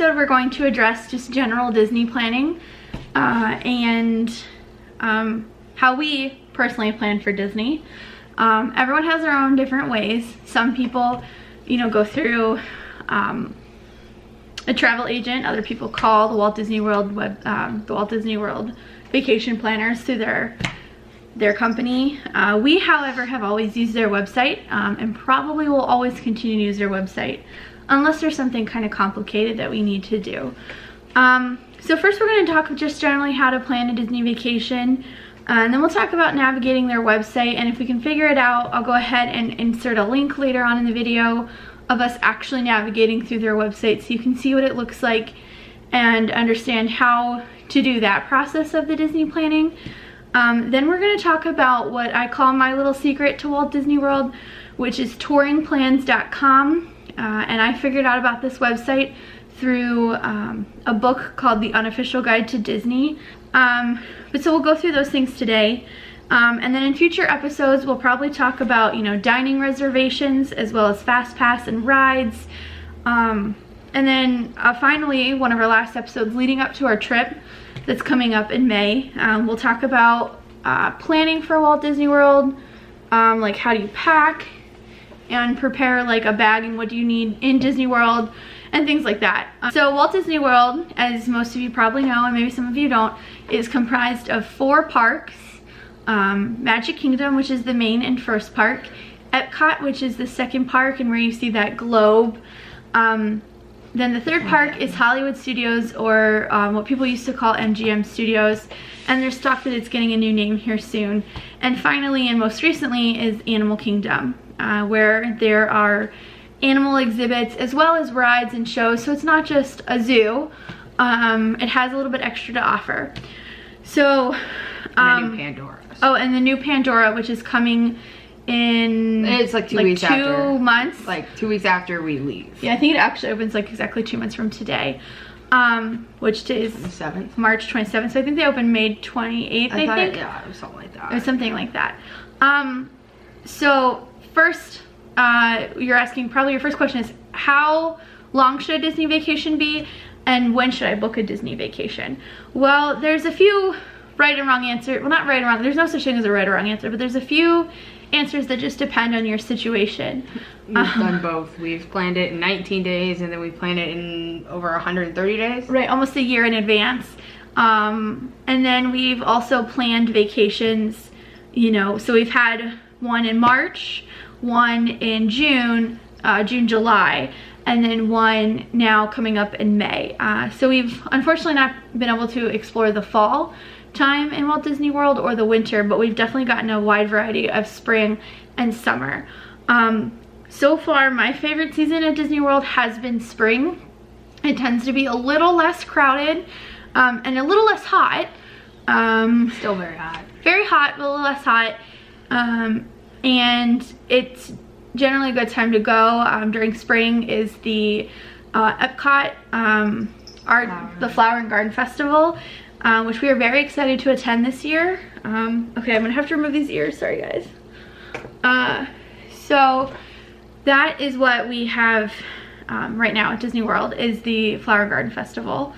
episode, we're going to address just general Disney planning and how we personally plan for Disney. Everyone has their own different ways. Some people, you know, go through a travel agent. Other people call the Walt Disney World vacation planners through their company. We, however, have always used their website and probably will always continue to use their website unless there's something kind of complicated that we need to do. So first we're going to talk just generally how to plan a Disney vacation, and then we'll talk about navigating their website, and if we can figure it out, I'll go ahead and insert a link later on in the video of us actually navigating through their website so you can see what it looks like and understand how to do that process of the Disney planning. Then we're going to talk about what I call my little secret to Walt Disney World, which is touringplans.com, and I figured out about this website through a book called The Unofficial Guide to Disney. But so we'll go through those things today. And then in future episodes, we'll probably talk about, you know, dining reservations as well as fast pass and rides. And then finally, one of our last episodes leading up to our trip that's coming up in May, we'll talk about planning for Walt Disney World, like how do you pack and prepare like a bag and what do you need in Disney World and things like that. So Walt Disney World, as most of you probably know, and maybe some of you don't, is comprised of 4 parks. Magic Kingdom, which is the main and first park. Epcot, which is the second park and where you see that globe. Then the third park is Hollywood Studios, or what people used to call MGM Studios, and there's talk that it's getting a new name here soon. And finally, and most recently, is Animal Kingdom, where there are animal exhibits as well as rides and shows, so it's not just a zoo. It has a little bit extra to offer. So and the new Pandora. Oh, and the new Pandora, which is coming in, it's like 2 weeks after. 2 months. Like 2 weeks after we leave. Yeah, I think it actually opens like exactly 2 months from today. Which is 27th. March 27th. So I think they opened May 28th, I think. Yeah, it was something like that. It was something like that. So first, you're asking, probably your first question is, how long should a Disney vacation be? And when should I book a Disney vacation? Well, there's a few right and wrong answer. Well, not right and wrong. There's no such thing as a right or wrong answer, but there's a few answers that just depend on your situation. We've done both. We've planned it in 19 days, and then we planned it in over 130 days. Right, almost a year in advance. And then we've also planned vacations, you know, so we've had one in March, one in June, July, and then one now coming up in May. So we've unfortunately not been able to explore the fall time in Walt Disney World or the winter, but we've definitely gotten a wide variety of spring and summer. So far, my favorite season at Disney World has been spring. It tends to be a little less crowded and a little less hot. Still very hot. Very hot, but a little less hot. And it's generally a good time to go. During spring is the Epcot, the Flower and Garden Festival, which we are very excited to attend this year. Okay, I'm gonna have to remove these ears, sorry guys. So that is what we have right now at Disney World, is the Flower and Garden Festival.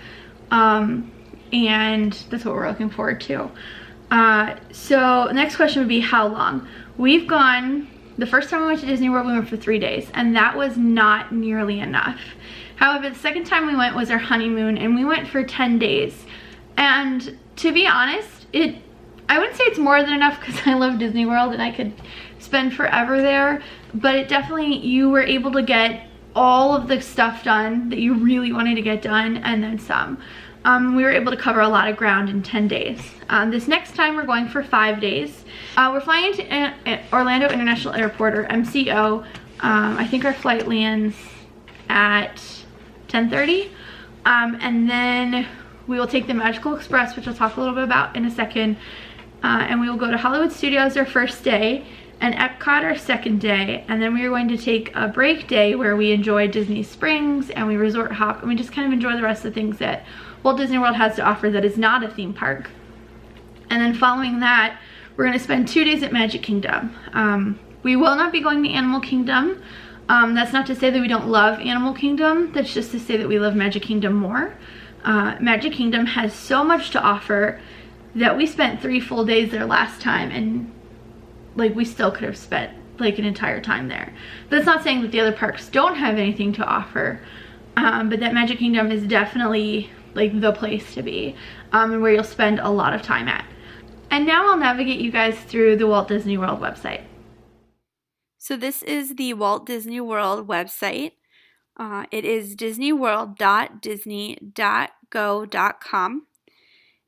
And that's what we're looking forward to. So the next question would be how long? We've gone, the first time we went to Disney World, we went for 3 days, and that was not nearly enough. However, the second time we went was our honeymoon, and we went for 10 days. And to be honest, I wouldn't say it's more than enough because I love Disney World and I could spend forever there, but it definitely, you were able to get all of the stuff done that you really wanted to get done and then some. We were able to cover a lot of ground in 10 days. This next time we're going for 5 days. We're flying into Orlando International Airport, or MCO. I think our flight lands at 10:30. And then we will take the Magical Express, which I'll talk a little bit about in a second. And we will go to Hollywood Studios our first day, and Epcot our second day. And then we are going to take a break day where we enjoy Disney Springs and we resort hop, and we just kind of enjoy the rest of the things that Walt Disney World has to offer that is not a theme park. And then following that, we're going to spend 2 days at Magic Kingdom. We will not be going to Animal Kingdom. That's not to say that we don't love Animal Kingdom. That's just to say that we love Magic Kingdom more. Magic Kingdom has so much to offer that we spent 3 full days there last time, and like we still could have spent like an entire time there. That's not saying that the other parks don't have anything to offer, but that Magic Kingdom is definitely like the place to be, and where you'll spend a lot of time at. And now I'll navigate you guys through the Walt Disney World website. So this is the Walt Disney World website. It is disneyworld.disney.go.com.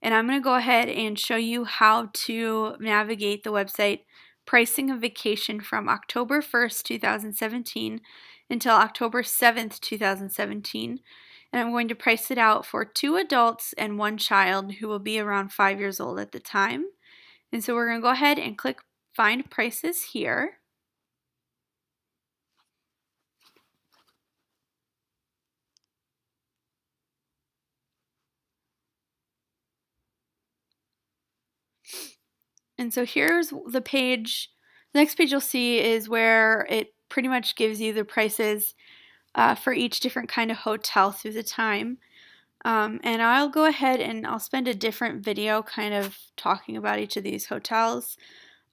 And I'm going to go ahead and show you how to navigate the website pricing a vacation from October 1st, 2017 until October 7th, 2017. And I'm going to price it out for 2 adults and 1 child who will be around 5 years old at the time. And so we're going to go ahead and click Find Prices here. And so here's the page. The next page you'll see is where it pretty much gives you the prices for each different kind of hotel through the time. And I'll go ahead and I'll spend a different video kind of talking about each of these hotels.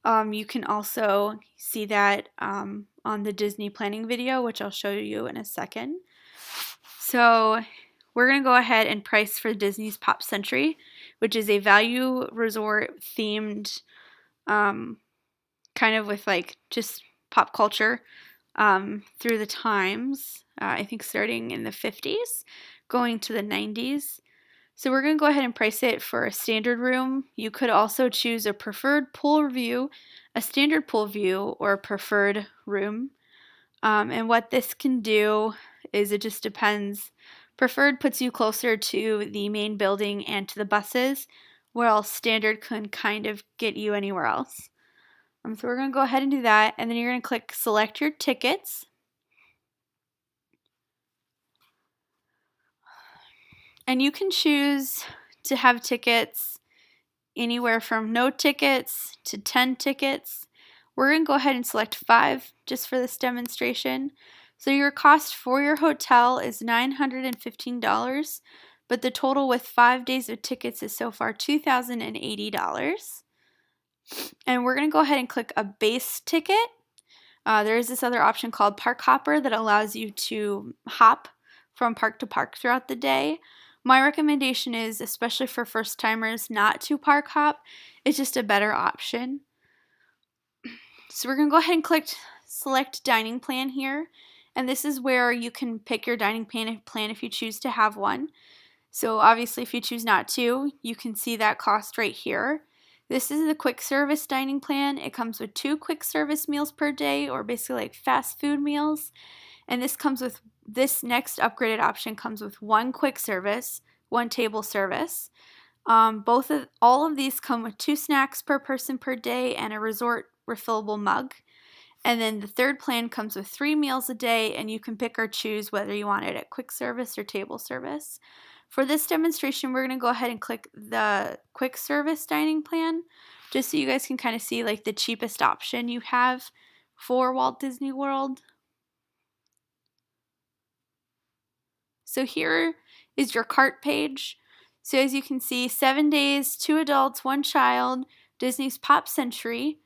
You can also see that on the Disney planning video, which I'll show you in a second. So we're going to go ahead and price for Disney's Pop Century, which is a value resort themed kind of with like just pop culture through the times, I think starting in the 50s, going to the 90s. So we're going to go ahead and price it for a standard room. You could also choose a preferred pool view, a standard pool view, or a preferred room. And what this can do is it just depends. Preferred puts you closer to the main building and to the buses, while standard can kind of get you anywhere else. So we're going to go ahead and do that, and then you're going to click Select Your Tickets. And you can choose to have tickets anywhere from no tickets to 10 tickets. We're going to go ahead and select 5 just for this demonstration. So your cost for your hotel is $915, but the total with 5 days of tickets is so far $2,080. And we're going to go ahead and click a base ticket. There is this other option called Park Hopper that allows you to hop from park to park throughout the day. My recommendation is, especially for first timers, not to park hop. It's just a better option. So we're going to go ahead and click Select Dining Plan here. And this is where you can pick your dining plan if you choose to have one. So obviously if you choose not to, you can see that cost right here. This is the quick service dining plan. It comes with 2 quick service meals per day, or basically like fast food meals. And this next upgraded option comes with 1 quick service, 1 table service. All of these come with 2 snacks per person per day and a resort refillable mug. And then the third plan comes with 3 meals a day, and you can pick or choose whether you want it at quick service or table service. For this demonstration, we're going to go ahead and click the quick service dining plan, just so you guys can kind of see like the cheapest option you have for Walt Disney World. So here is your cart page. So as you can see, 7 days, 2 adults, 1 child, Disney's Pop Century.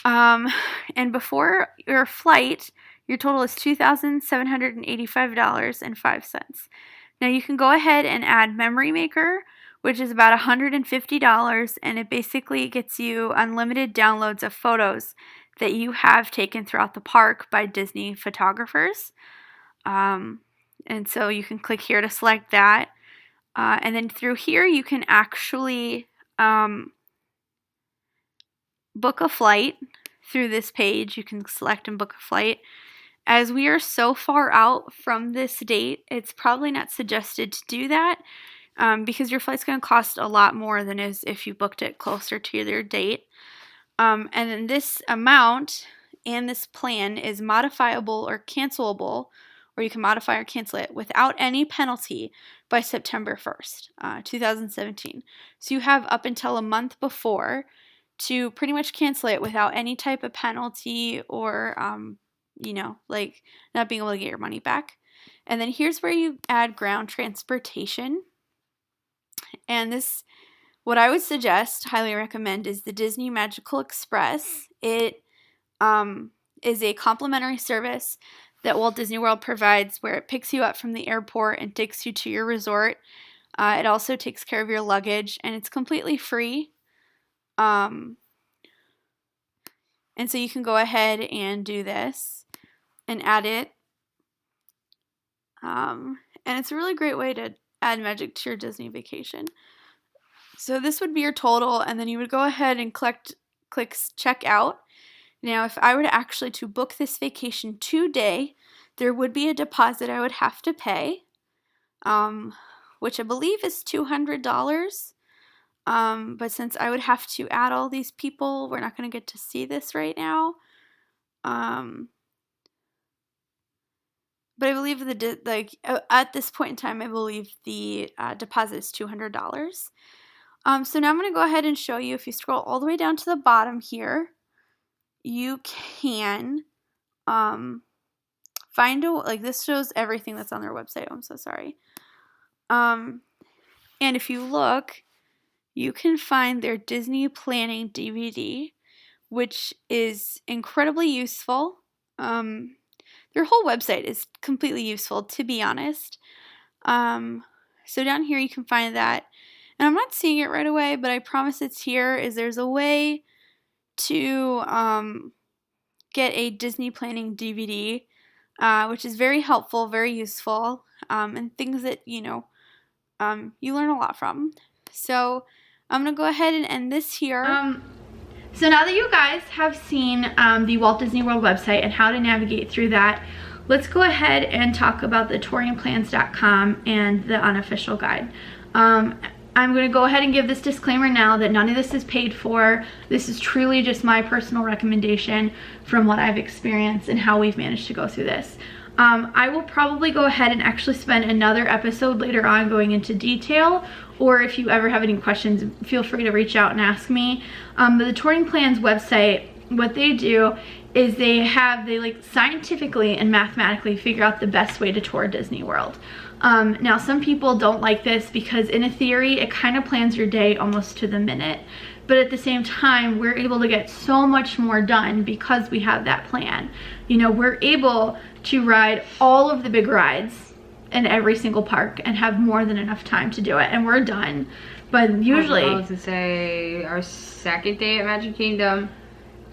And before your flight, your total is $2,785.05. Now you can go ahead and add Memory Maker, which is about $150, and it basically gets you unlimited downloads of photos that you have taken throughout the park by Disney photographers. And so you can click here to select that. And then through here you can actually book a flight through this page. You can select and book a flight. As we are so far out from this date, it's probably not suggested to do that because your flight's going to cost a lot more than if you booked it closer to your date. And then this amount and this plan is modifiable or cancelable, or you can modify or cancel it without any penalty by September 1st, 2017. So you have up until a month before to pretty much cancel it without any type of penalty or you know, like not being able to get your money back. And then here's where you add ground transportation. And this, what I would suggest, highly recommend, is the Disney Magical Express. It is a complimentary service that Walt Disney World provides where it picks you up from the airport and takes you to your resort. It also takes care of your luggage, and it's completely free. And so you can go ahead and do this and add it. And it's a really great way to add magic to your Disney vacation. So this would be your total, and then you would go ahead and click check out. Now, if I were to actually to book this vacation today, there would be a deposit I would have to pay, which I believe is $200. But since I would have to add all these people, we're not going to get to see this right now. But I believe at this point in time, I believe the deposit is $200. So now I'm going to go ahead and show you. If you scroll all the way down to the bottom here, you can find this shows everything that's on their website. Oh, I'm so sorry. And if you look, you can find their Disney Planning DVD, which is incredibly useful. Their whole website is completely useful, to be honest. So down here you can find that. And I'm not seeing it right away, but I promise it's here. There's a way to get a Disney Planning DVD, which is very helpful, very useful, and things that, you learn a lot from. So I'm going to go ahead and end this here. So now that you guys have seen the Walt Disney World website and how to navigate through that, let's go ahead and talk about the touringplans.com and the unofficial guide. I'm going to go ahead and give this disclaimer now that none of this is paid for. This is truly just my personal recommendation from what I've experienced and how we've managed to go through this. I will probably go ahead and actually spend another episode later on going into detail, or if you ever have any questions, feel free to reach out and ask me. But the Touring Plans website, what they do is they scientifically and mathematically figure out the best way to tour Disney World. Now some people don't like this because in a theory it kind of plans your day almost to the minute, but at the same time we're able to get so much more done because we have that plan. We're able to ride all of the big rides in every single park and have more than enough time to do it, and we're done. But usually, I was to say our second day at Magic Kingdom,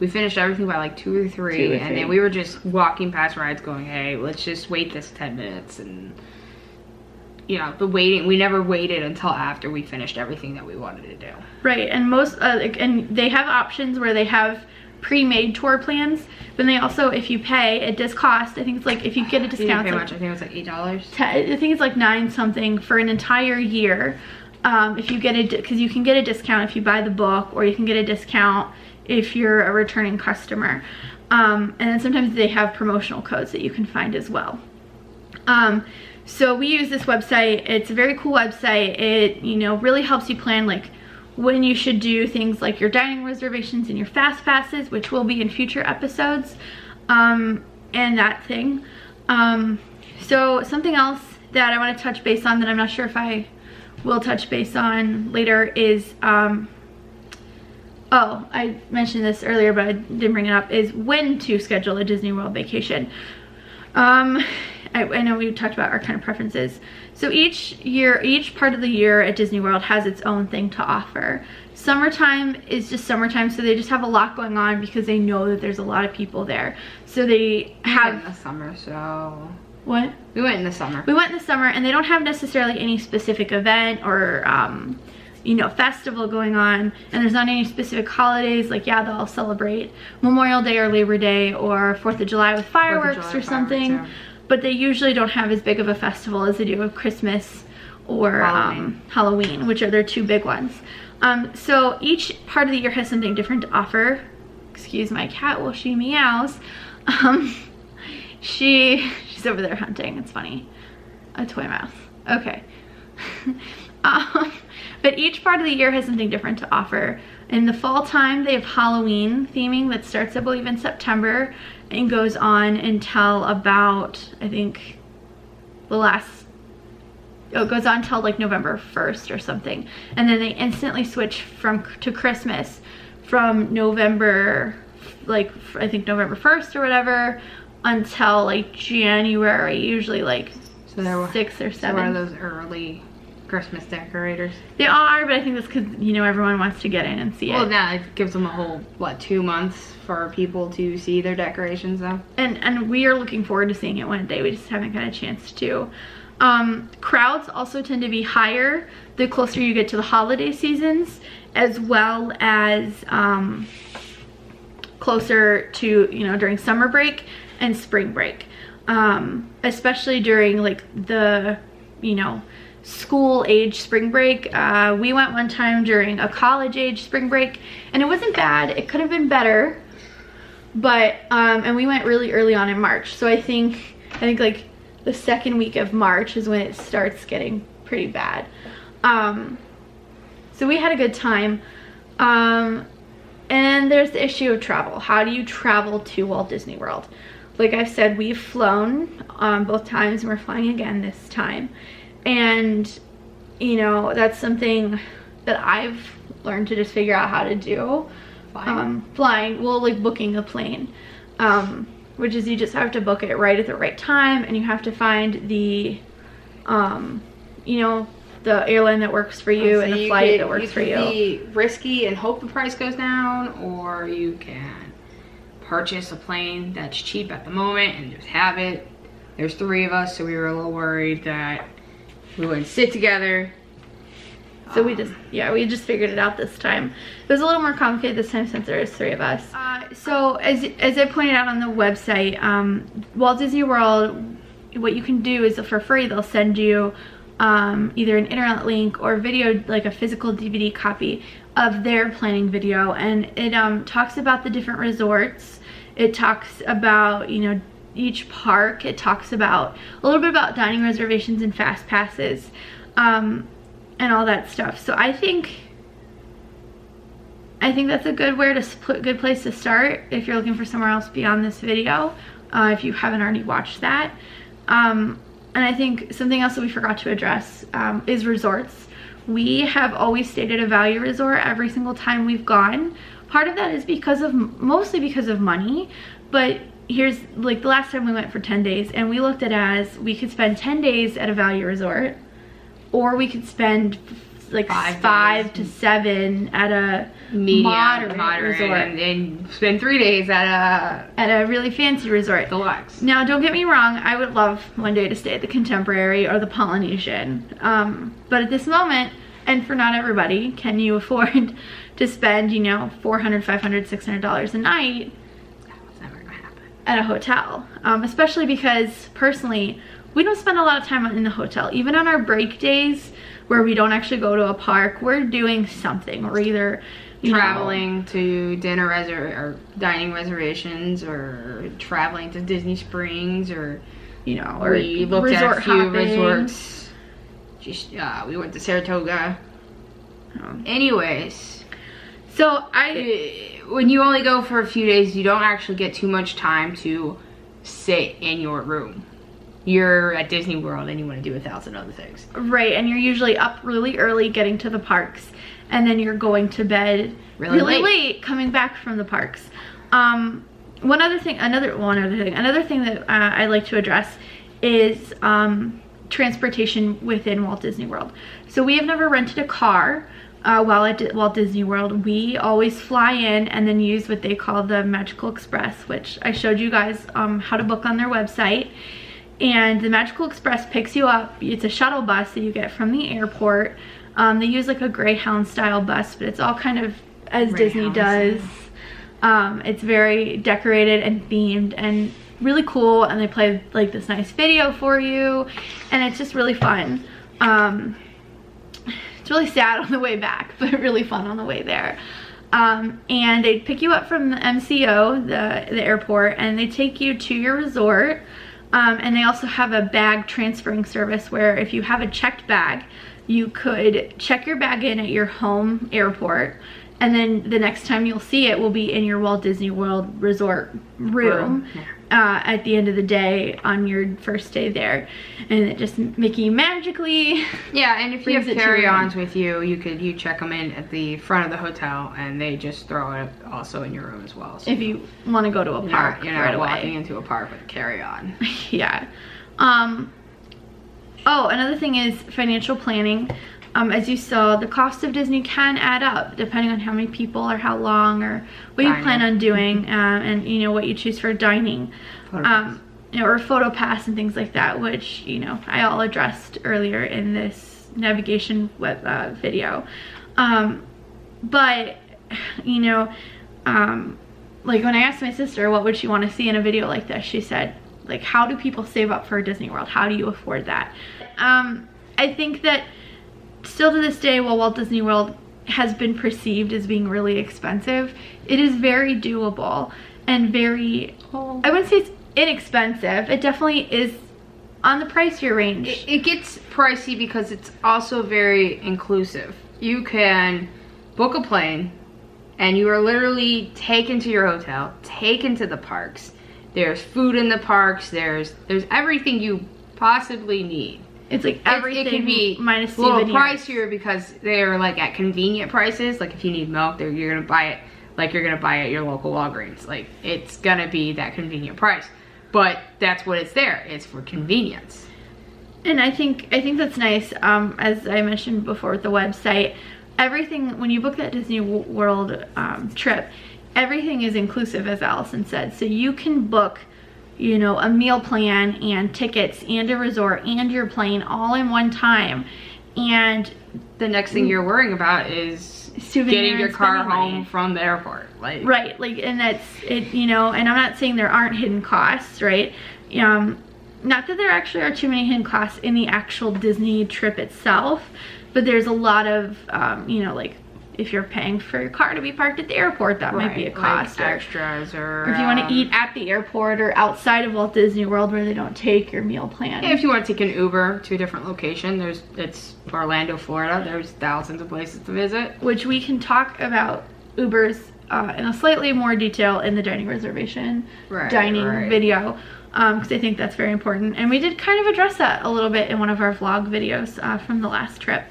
we finished everything by like 2 or 3, and then we were just walking past rides going, hey, let's just wait this 10 minutes. And the waiting, we never waited until after we finished everything that we wanted to do. Right, and most, and they have options where they have pre-made tour plans, but they also, if you pay, it does cost, I think it's like, if you get a discount, pay much. I think it was like $8. I think it's like $9 something for an entire year. If you get because you can get a discount if you buy the book, or you can get a discount if you're a returning customer. And then sometimes they have promotional codes that you can find as well. So we use this website. It's a very cool website. It, really helps you plan like when you should do things like your dining reservations and your fast passes, which will be in future episodes, and that thing. So something else that I want to touch base on that I'm not sure if I will touch base on later is, oh, I mentioned this earlier, but I didn't bring it up, is when to schedule a Disney World vacation. I know we talked about our kind of preferences. So each part of the year at Disney World has its own thing to offer. Summertime is just summertime, so they just have a lot going on because they know that there's a lot of people there. So they have... in the summer, so... What? We went in the summer. We went in the summer, and they don't have necessarily any specific event or, festival going on, and there's not any specific holidays. Like, yeah, they'll celebrate Memorial Day or Labor Day or 4th of July with fireworks or something. Fireworks, yeah. But they usually don't have as big of a festival as they do with Christmas or Halloween, which are their two big ones. So each part of the year has something different to offer. Excuse my cat while she meows. She's over there hunting. It's funny. A toy mouse. Okay. But each part of the year has something different to offer. In the fall time, they have Halloween theming that starts, I believe, in September. and goes on until about, I think, it goes on until like November 1st or something, and then they instantly switch to Christmas from November, like I think November 1st or whatever, until like January, usually like 6 or 7. So one of those early Christmas decorators. They are, but I think that's because, you know, everyone wants to get in and see it. Well, now it gives them a whole, what, 2 months for people to see their decorations though. And we are looking forward to seeing it one day. We just haven't got a chance to. Crowds also tend to be higher the closer you get to the holiday seasons, as well as closer to, you know, during summer break and spring break. Especially during like the, you know, school age spring break. We went one time during a college age spring break, and it wasn't bad. It could have been better, but and we went really early on in March. So I think like the second week of March is when it starts getting pretty bad. So we had a good time. And there's the issue of travel. How do you travel to Walt Disney World? Like I've said, we've flown both times, and we're flying again this time. And, you know, that's something that I've learned to just figure out how to do. Flying, well, like booking a plane. Which is you just have to book it right at the right time, and you have to find the, you know, the airline that works for you, and the flight that works for you. You can be risky and hope the price goes down, or you can purchase a plane that's cheap at the moment and just have it. There's 3 of us, so we were a little worried that we wouldn't sit together. So we just figured it out this time. It was a little more complicated this time since there is 3 of us. So as I pointed out on the website, Walt Disney World, what you can do is for free, they'll send you either an internet link or video, like a physical DVD copy of their planning video, and it talks about the different resorts. It talks about, you know, each park. It talks about a little bit about dining reservations and fast passes, and all that stuff. So I think that's a good place to start if you're looking for somewhere else beyond this video, if you haven't already watched that. And I think something else that we forgot to address is resorts. We have always stayed at a value resort every single time we've gone. Part of that is mostly because of money, but here's like the last time we went for 10 days, and we looked at it as we could spend 10 days at a value resort, or we could spend like 5 to 7 at a moderate resort, and spend 3 days at a really fancy resort. Deluxe. Now, don't get me wrong, I would love one day to stay at the Contemporary or the Polynesian, but at this moment, and for not everybody, can you afford to spend, you know, $400, $500, $600 a night at a hotel? Especially because personally, we don't spend a lot of time in the hotel. Even on our break days where we don't actually go to a park, we're doing something. We're either traveling to dinner or dining reservations, or traveling to Disney Springs, or, you know, or we looked at a few resorts. Just we went to Saratoga. Anyways, so when you only go for a few days, you don't actually get too much time to sit in your room. You're at Disney World and you want to do 1,000 other things. Right, and you're usually up really early getting to the parks, and then you're going to bed really late coming back from the parks. Another thing that I'd like to address is transportation within Walt Disney World. So we have never rented a car while at Walt Disney World. We always fly in and then use what they call the Magical Express, which I showed you guys how to book on their website. And the Magical Express picks you up. It's a shuttle bus that you get from the airport. They use like a Greyhound style bus, but it's all kind of as Disney does. It's very decorated and themed and really cool, and they play like this nice video for you, and it's just really fun. It's really sad on the way back, but really fun on the way there. And they pick you up from the MCO, the airport, and they take you to your resort. And they also have a bag transferring service where if you have a checked bag, you could check your bag in at your home airport, and then the next time you'll see it will be in your Walt Disney World Resort room. At the end of the day on your first day there, and it just Mickey magically and if you have carry-ons with you, you check them in at the front of the hotel, and they just throw it also in your room as well. So if you want to go to a park, you're not walking into a park with a carry-on. Yeah. Oh, another thing is financial planning. As you saw, the cost of Disney can add up depending on how many people or how long or what you plan on doing, and you know what you choose for dining, you know, or photo pass and things like that, which, you know, I all addressed earlier in this navigation web video. But you know, like when I asked my sister what would she want to see in a video like this, she said, like, how do people save up for Disney World? How do you afford that? I think that still to this day, while Walt Disney World has been perceived as being really expensive, it is very doable and very, I wouldn't say it's inexpensive. It definitely is on the pricier range. It gets pricey because it's also very inclusive. You can book a plane and you are literally taken to your hotel, taken to the parks. There's food in the parks, there's everything you possibly need. It's like everything. It can be minus a little pricier because they're like at convenient prices. Like if you need milk, you're gonna buy it like you're gonna buy it at your local Walgreens. Like it's gonna be that convenient price. But that's what it's there. It's for convenience. And I think that's nice. As I mentioned before with the website, everything when you book that Disney World trip, everything is inclusive, as Allison said. So you can book, you know, a meal plan and tickets and a resort and your plane all in one time, and the next thing you're worrying about is getting your car home from the airport. Like, right, like, and that's it, you know. And I'm not saying there aren't hidden costs, right? Not that there actually are too many hidden costs in the actual Disney trip itself, but there's a lot of you know, like if you're paying for your car to be parked at the airport, that might be a cost. Like extras, or if you want to eat at the airport or outside of Walt Disney World where they don't take your meal plan. Yeah, if you want to take an Uber to a different location, it's Orlando, Florida. There's thousands of places to visit. Which we can talk about Ubers in a slightly more detail in the dining reservation video, because I think that's very important. And we did kind of address that a little bit in one of our vlog videos from the last trip.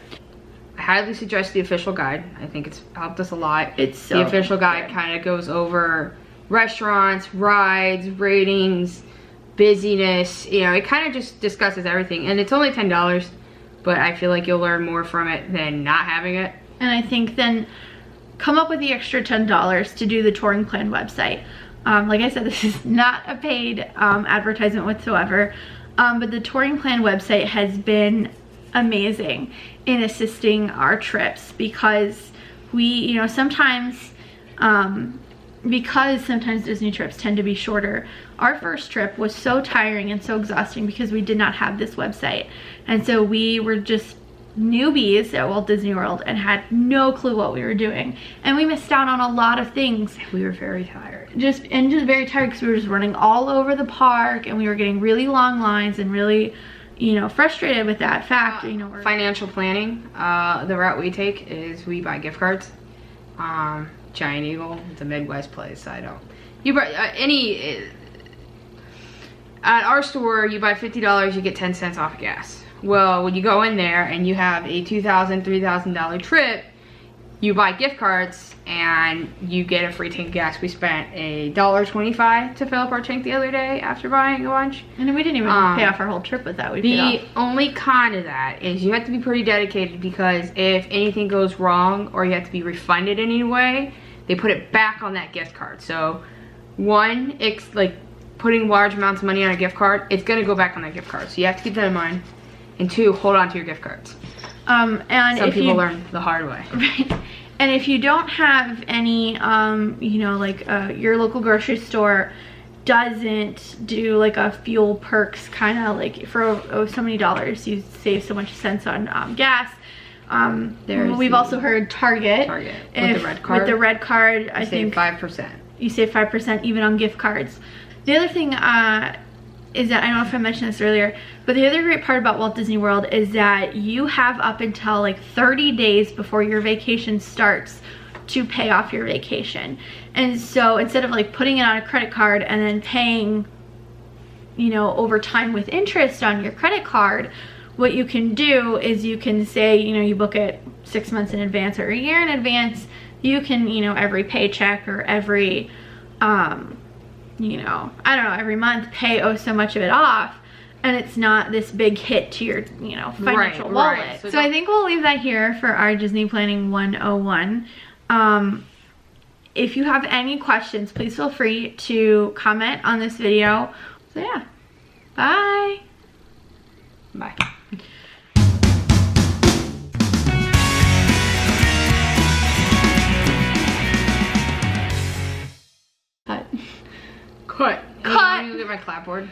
I highly suggest the official guide. I think it's helped us a lot. It's so the official guide kind of goes over restaurants, rides, ratings, busyness. You know, it kind of just discusses everything. And it's only $10, but I feel like you'll learn more from it than not having it. And I think then come up with the extra $10 to do the touring plan website. Like I said, this is not a paid advertisement whatsoever, but the touring plan website has been amazing in assisting our trips, because we, you know, sometimes Disney trips tend to be shorter. Our first trip was so tiring and so exhausting because we did not have this website, and so we were just newbies at Walt Disney World and had no clue what we were doing, and we missed out on a lot of things. We were very tired, just very tired because we were just running all over the park, and we were getting really long lines and really, you know, frustrated with that fact. You know, financial planning, the route we take is we buy gift cards. Giant Eagle, it's a Midwest place. You buy at our store, you buy $50, you get 10 cents off of gas. Well, when you go in there and you have a $2,000, $3,000 trip, you buy gift cards and you get a free tank of gas. We spent $1.25 to fill up our tank the other day after buying a bunch. And we didn't even pay off our whole trip with that. The only con of that is you have to be pretty dedicated, because if anything goes wrong or you have to be refunded in any way, they put it back on that gift card. So one, it's like putting large amounts of money on a gift card, it's gonna go back on that gift card. So you have to keep that in mind. And two, hold on to your gift cards. And some people learn the hard way. Right. And if you don't have any, you know, like your local grocery store doesn't do like a fuel perks kind of like for so many dollars, you save so much cents on gas. We've also heard Target. With the red card. With the red card, I think 5%. You save 5% even on gift cards. The other thing is that, I don't know if I mentioned this earlier, but the other great part about Walt Disney World is that you have up until like 30 days before your vacation starts to pay off your vacation. And so instead of like putting it on a credit card and then paying, you know, over time with interest on your credit card, what you can do is you can say, you know, you book it 6 months in advance or a year in advance. You can, you know, every paycheck or every, you know, I don't know, every month pay so much of it off, and it's not this big hit to your, you know, financial wallet. Right. So I think we'll leave that here for our Disney Planning 101. If you have any questions, please feel free to comment on this video. So yeah, bye. Bye. Cut. Cut. Cut. Let me go get my clapboard.